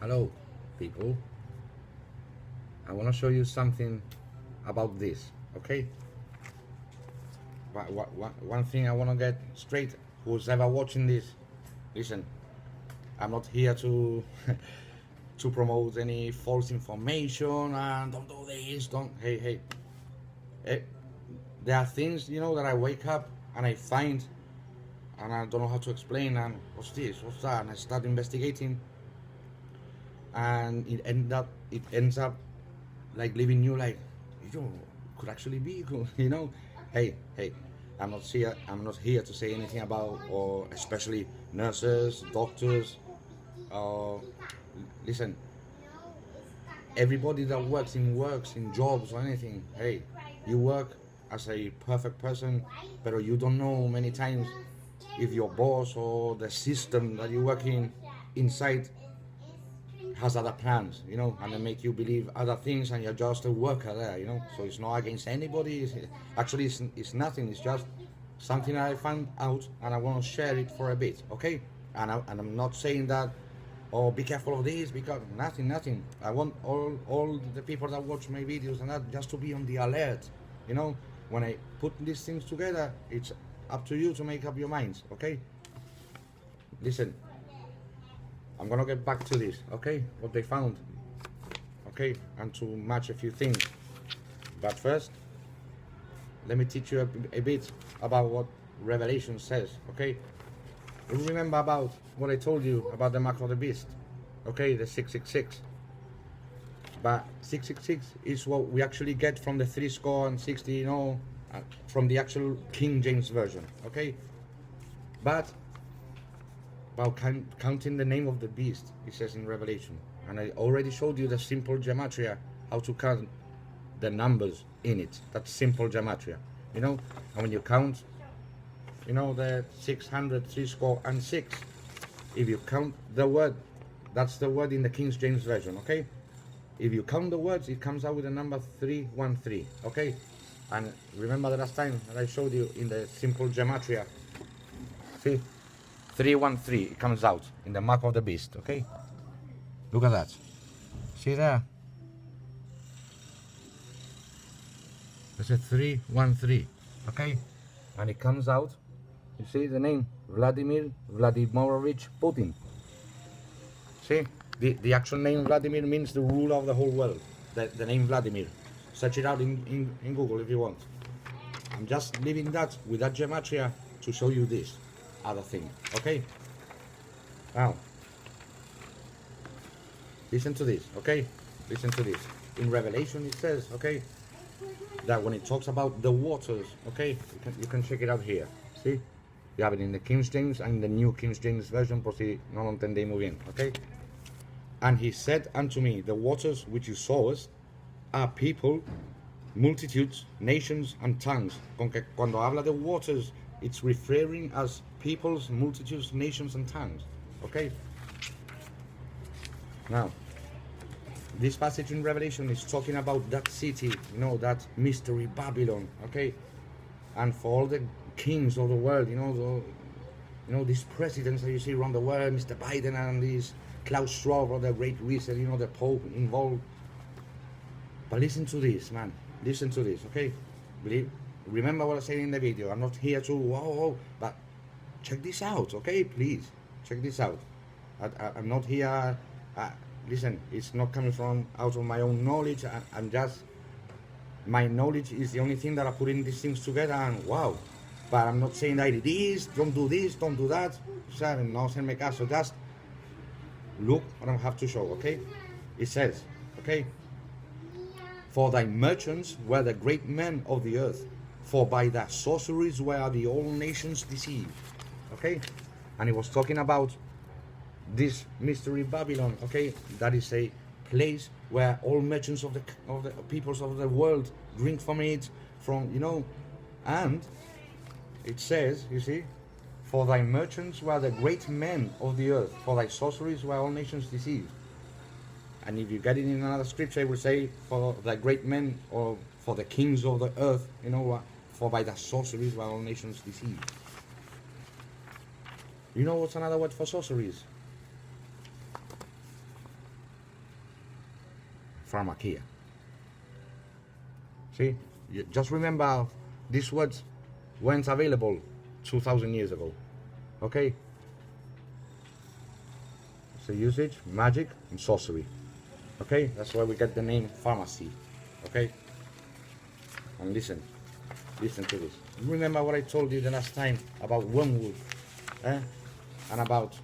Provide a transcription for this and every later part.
Hello, people. I want to show you something about this, okay? One thing I want to get straight. Who's ever watching this? Listen, I'm not here to to promote any false information and don't do this. Don't. Hey. Eh, there are things that I wake up and I find and I don't know how to explain and what's this, what's that, and I start investigating and it ends up like leaving you like could actually be hey, I'm not here to say anything about, or especially nurses, doctors. uh Listen, everybody that works in jobs or anything, hey, you work as a perfect person, but you don't know many times if your boss or the system that you work inside has other plans, and they make you believe other things, and you're just a worker there. So it's not against anybody. Actually, it's nothing. It's just something I found out, and I want to share it for a bit, okay? And I'm not saying that, oh, be careful of this, because nothing. I want all the people that watch my videos and that just to be on the alert. When I put these things together, it's up to you to make up your minds, okay? Listen, I'm gonna get back to this, okay? What they found, okay? And to match a few things. But first, let me teach you a bit about what Revelation says, okay? You remember about what I told you about the mark of the beast, okay? The 666. But 666 is what we actually get from the 60, from the actual King James version, okay? But about counting the name of the beast, it says in Revelation, and I already showed you the simple gematria, how to count the numbers in it. That's simple gematria, and when you count, the 606, if you count the word, that's the word in the King James version, okay? If you count the words, it comes out with the number 313, okay? And remember the last time that I showed you in the simple gematria, see, 313, it comes out in the mark of the beast, okay? Look at that. See there? There's a 313, okay? And it comes out, you see the name, Vladimir Vladimirovich Putin. See? The actual name Vladimir means the ruler of the whole world. The name Vladimir. Search it out in Google if you want. I'm just leaving that with that gematria to show you this other thing, okay? Now, listen to this, okay? Listen to this. In Revelation it says, okay, that when it talks about the waters, okay, you can check it out here. See? You have it in the King James and the New King James version, por si no lo entendéis muy bien, okay? And he said unto me, the waters which you sawest are people, multitudes, nations, and tongues. Con que cuando habla de waters, it's referring as peoples, multitudes, nations, and tongues. Okay? Now, this passage in Revelation is talking about that city, that mystery Babylon, okay? And for all the kings of the world, these presidents that you see around the world, Mr. Biden and these Klaus Schwab, or the Great Reset, the Pope involved. But listen to this, man. Listen to this, okay? Remember what I said in the video. I'm not here to, but check this out, okay? Please, check this out. I'm not here, listen, it's not coming from out of my own knowledge. I'm just, my knowledge is the only thing that I put in these things together, and wow. But I'm not saying that it is, don't do this, don't do that. No hacerme caso, just look what I have to show, okay? It says, okay, for thy merchants were the great men of the earth, for by their sorceries were the all nations deceived, okay? And he was talking about this mystery Babylon, okay? That is a place where all merchants of the peoples of the world drink from it, and it says, you see, for thy merchants were the great men of the earth, for thy sorceries were all nations deceived. And if you get it in another scripture, it will say, for the great men, or for the kings of the earth, for by the sorceries were all nations deceived. You know what's another word for sorceries? pharmakia. See, you just remember these words weren't available 2,000 years ago. Okay? So usage, magic, and sorcery. Okay? That's why we get the name pharmacy. Okay? And listen to this. Remember what I told you the last time about wormwood, and about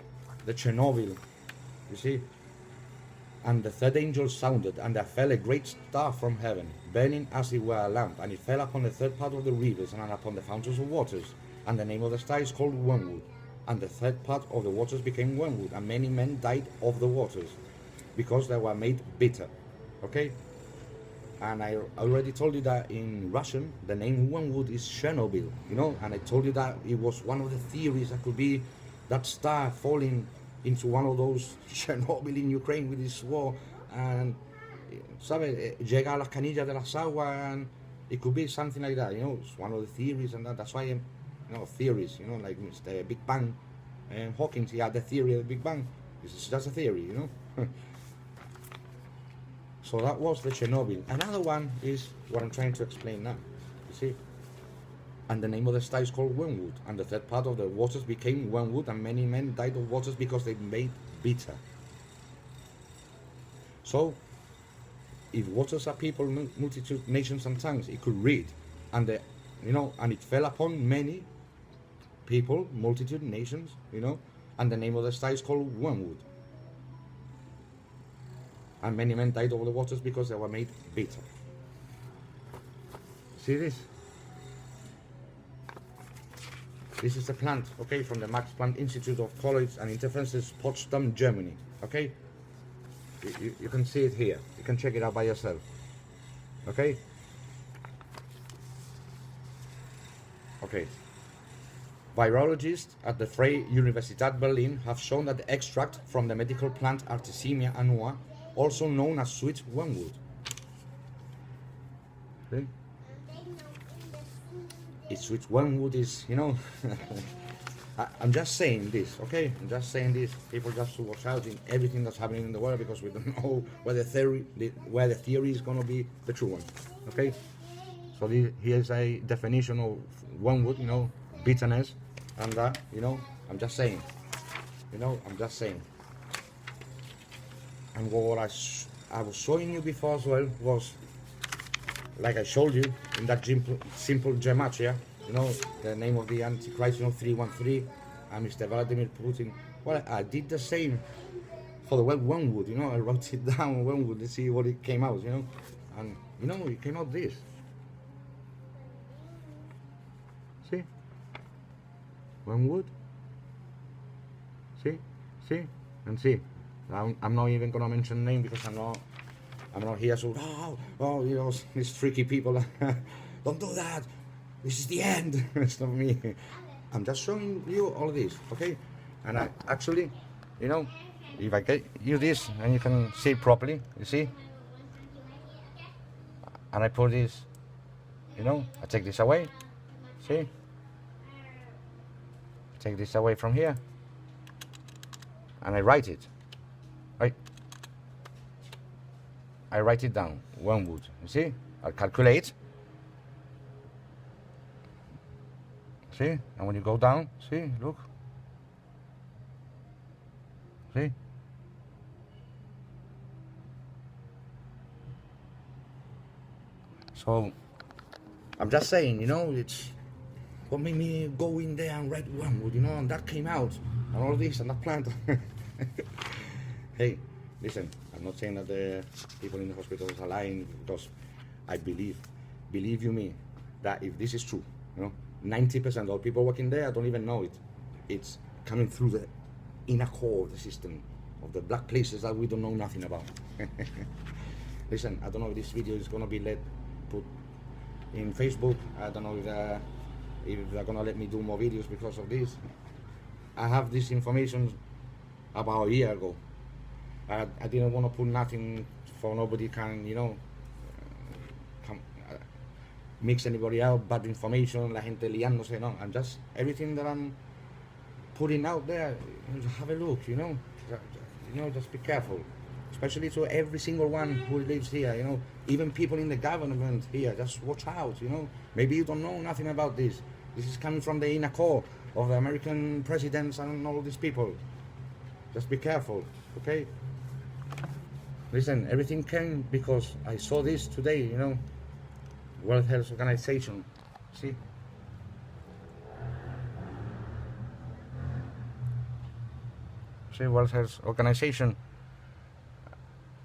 the Chernobyl. You see? And the third angel sounded, and there fell a great star from heaven, burning as it were a lamp, and it fell upon the third part of the rivers and upon the fountains of waters. And the name of the star is called wormwood. And the third part of the waters became wormwood, and many men died of the waters, because they were made bitter. Okay? And I already told you that in Russian, the name wormwood is Chernobyl, you know, and I told you that it was one of the theories that could be that star falling into one of those Chernobyl in Ukraine with this war, and ¿sabe? Llega a las canillas de las aguas, and it could be something like that, you know. It's one of the theories, and that's why, you know, theories, you know, like Mr. Big Bang, and Hawking, he had the theory of the Big Bang. This is just a theory, you know. So that was the Chernobyl. Another one is what I'm trying to explain now, you see. And the name of the star is called wormwood. And the third part of the waters became wormwood, and many men died of waters because they made bitter. So, if waters are people, multitude, nations, and tongues, it could read, and you know, and it fell upon many people, multitude, nations, you know, and the name of the star is called wormwood. And many men died of the waters because they were made bitter. See this? This is a plant, okay, from the Max Planck Institute of College and Interferences, Potsdam, Germany, okay? You can see it here. You can check it out by yourself, okay? Okay. Virologists at the Freie Universität Berlin have shown that the extract from the medical plant Artemisia annua, also known as sweet wormwood. Okay? It's sweet wormwood is, you know, I'm just saying this, okay? I'm just saying this. People just to watch out in everything that's happening in the world, because we don't know where the theory is going to be the true one, okay? So here's a definition of wormwood, you know, bitterness, and that, you know, I'm just saying, you know, I'm just saying. And what I was showing you before as well was, like I showed you in that simple gematria, you know, the name of the Antichrist, you know, 313, and Mr. Vladimir Putin. Well, I did the same for the word wormwood, you know. I wrote it down, wormwood, to see what it came out, you know. And, you know, it came out this. See? Wormwood. See? See? And see. I'm not even gonna mention the name, because I'm not here so you know, these freaky people. Don't do that. This is the end. It's not me. I'm just showing you all this, okay? And I actually, you know, if I get you this and you can see it properly, you see? And I put this, you know, I take this away, see? Take this away from here, and I write it, right? I write it down, wormwood, you see? I'll calculate, see? And when you go down, see, look, see? So, I'm just saying, you know, it's what made me go in there and write wormwood, you know, and that came out, and all this, and that plant. Hey, listen, I'm not saying that the people in the hospitals are lying, because I believe you me, that if this is true, you know, 90% of people working there don't even know it. It's coming through the inner core of the system, of the black places that we don't know nothing about. Listen, I don't know if this video is gonna be put in Facebook. I don't know if they're gonna let me do more videos because of this. I have this information about a year ago. I didn't want to put nothing for nobody can, you know, mix anybody out, bad information, la gente liándose, no. I'm just, everything that I'm putting out there, have a look, you know, just be careful. especially to every single one who lives here, you know, even people in the government here, just watch out, you know. Maybe you don't know nothing about this. This is coming from the inner core of the American presidents and all these people. Just be careful, okay? Listen, everything came because I saw this today, you know, World Health Organization, see? See, World Health Organization.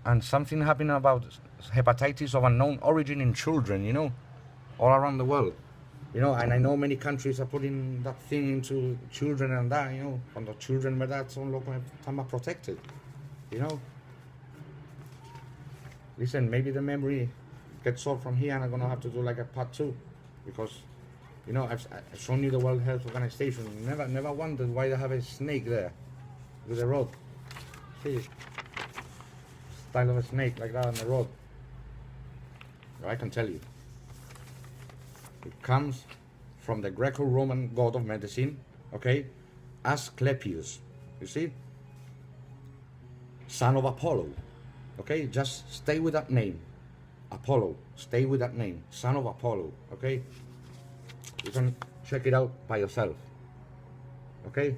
And something happened about hepatitis of unknown origin in children, you know, all around the world. You know, and I know many countries are putting that thing into children and that, you know, and the children where that's all are protected, you know. Listen, maybe the memory gets solved from here and I'm going to have to do like a part 2 because, you know, I've shown you the World Health Organization. Never wondered why they have a snake there with a rod. See? Style of a snake like that on the road. I can tell you. It comes from the Greco-Roman god of medicine, okay? Asclepius, you see? Son of Apollo, okay? Just stay with that name. Apollo, stay with that name. Son of Apollo, okay? You can check it out by yourself, okay?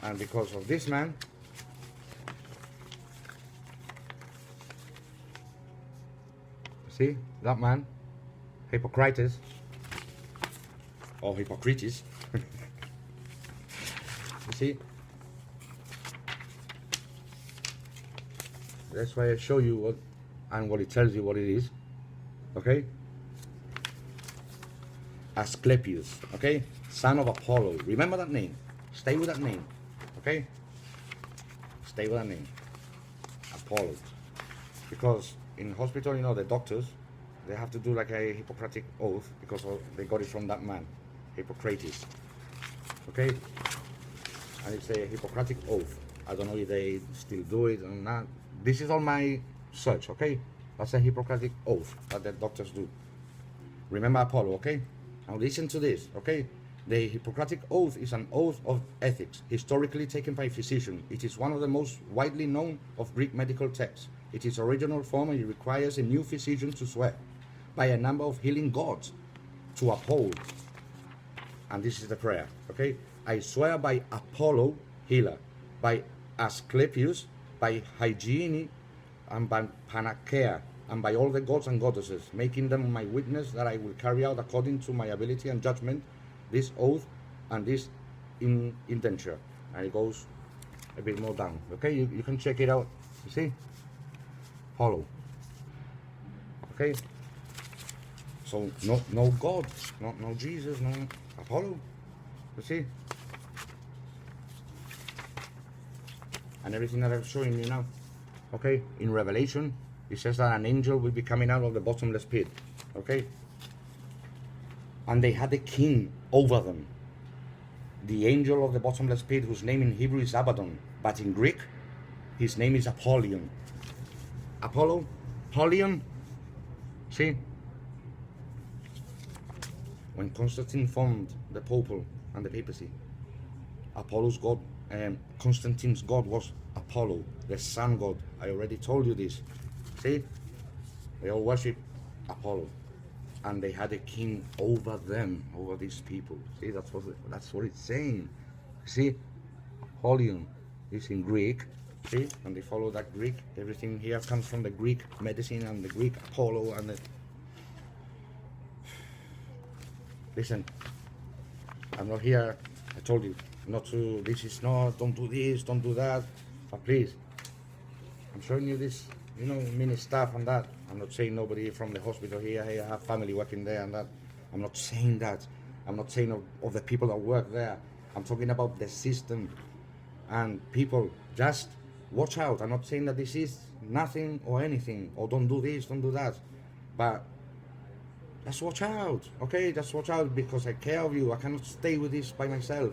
And because of this man, see, that man, Hippocrates, or Hippocrates, you see, that's why I show you what, and what it tells you what it is, okay, Asclepius, okay, son of Apollo, remember that name, stay with that name, okay, stay with that name, Apollo, because in hospital, you know, the doctors, they have to do like a Hippocratic oath because they got it from that man, Hippocrates. Okay? And it's a Hippocratic oath. I don't know if they still do it or not. This is all my search, okay? That's a Hippocratic oath that the doctors do. Remember Apollo, okay? Now listen to this, okay? The Hippocratic oath is an oath of ethics, historically taken by physicians. It is one of the most widely known of Greek medical texts. It is original form and it requires a new physician to swear by a number of healing gods to uphold. And this is the prayer, okay? I swear by Apollo, healer, by Asclepius, by Hygiene, and by Panacea, and by all the gods and goddesses, making them my witness that I will carry out according to my ability and judgment this oath and this indenture. And it goes a bit more down, okay? You can check it out, you see? Apollo, okay? So no God, no Jesus, no Apollo, you see? And everything that I'm showing you now, okay? In Revelation, it says that an angel will be coming out of the bottomless pit, okay? And they had a king over them. The angel of the bottomless pit, whose name in Hebrew is Abaddon, but in Greek, his name is Apollyon. Apollo, Apollyon, see? When Constantine formed the Pope and the papacy, Apollo's god, Constantine's god was Apollo, the sun god. I already told you this. See? They all worship Apollo. And they had a king over them, over these people. See, that's what it's saying. See? Apollyon is in Greek. See? And they follow that Greek. Everything here comes from the Greek medicine and the Greek Apollo and the... Listen, I'm not here, I told you, not to, this is not, don't do this, don't do that, but please, I'm showing you this, you know, mini stuff and that. I'm not saying nobody from the hospital here, hey, I have family working there and that. I'm not saying that. I'm not saying of the people that work there. I'm talking about the system. And people, just watch out. I'm not saying that this is nothing or anything, or don't do this, don't do that. But just watch out, okay? Just watch out because I care of you. I cannot stay with this by myself.